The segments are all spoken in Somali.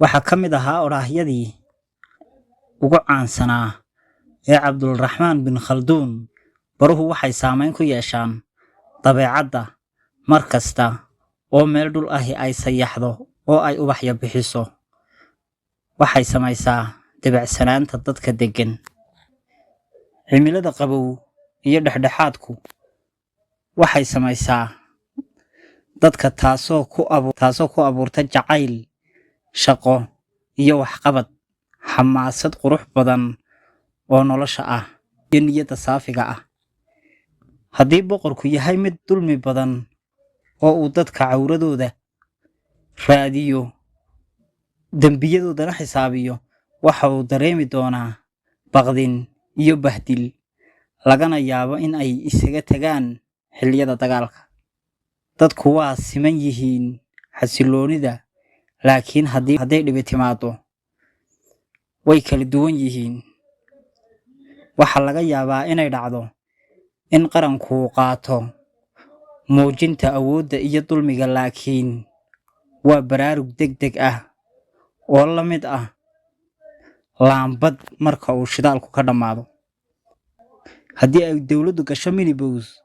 waxaa ka mid ahaa oraahyadii ugu caansanaa ee Cabdulraxmaan bin Khalduun. Baruhu waxay saameyn ku yeeshaan dabeecadda mar kasta oo meel dhul ahi ay sayaxdo oo ay ubaxyo bixiso. Waxay samaysaa dabeecsanaanta dadka degan. Cimilada qabow iyo dhexdhexaadku waxay samaysaa dadka taasoo ku abuurta jacayl, shaqo iyo waxqabad, xamaasad qurux badan oo nolosha ah iyo niyadda saafiga ah. Haddii boqorku yahay mid dulmi badan oo uu dadka cawradooda raadiyo, dembiyadoodana xisaabiyo, waxa uu dareemi doonaa baqdin iyo bahdil, lagana yaabo in ay isaga tagaan xilliyada dagaalka. Dadku waa siman yihiin xasilloonida, laakiin hadday dhibi timaado way kala duwan yihiin. Waxaa laga yaabaa inay dhacdo in qaranku qaato muujinta awoodda iyo dulmiga, laakiin waa baraarug degdeg ah oo la mid ah laambad marka uu shidaalku ka dhammaado. Haddii ay dowladdu gasho minibows,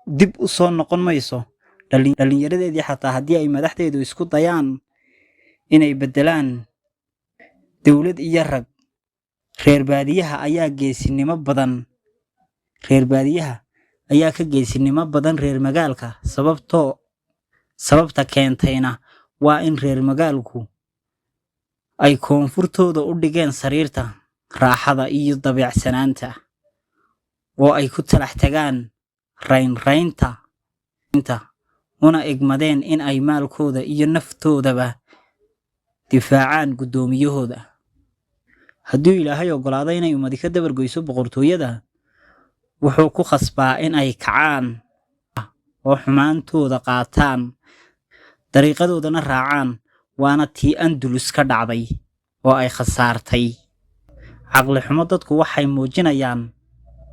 dib u soo noqon mayso. Dhallinyaradeedii xataa haddii ay madaxdeedu isku dayaan inay beddelaan dowlad iyo rag, reer baadiyaha ayaa ka geesinimo badan reer magaalka. Sababta keentayna waa in reer magaalku ay koonfurtooda u dhigeen sariirta raaxada iyo dabeecsanaanta, oo ay ku talax tagaan raynraynta, una egmadeen in ay maalkooda iyo naftoodaba difaacaan guddoomiyahooda. Hadduu Ilaahay oggolaado inay ummadi ka dabar goyso boqortooyada, wuxuu ku khasbaa in ay kacaan oo xumaantooda qaataan, dariiqadoodana raacaan. Waana tii Andalus ka dhacday oo ay khasaartay. Caqli xumo dadku waxay muujinayaan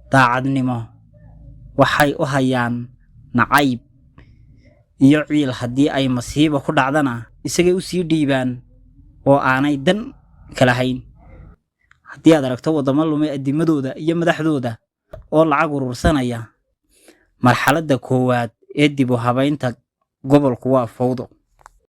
daacadnimo, waxay u hayaan nacayb iyo ciil. Haddii ay masiibo ku dhacdana isagay u sii dhiibaan oo aanay dan ka lahayn. Haddii aad aragto waddamo lumay adimadooda iyo madaxdooda oo lacag urursanaya, marxaladda koowaad ee dib u habaynta gobolku waa fowdo.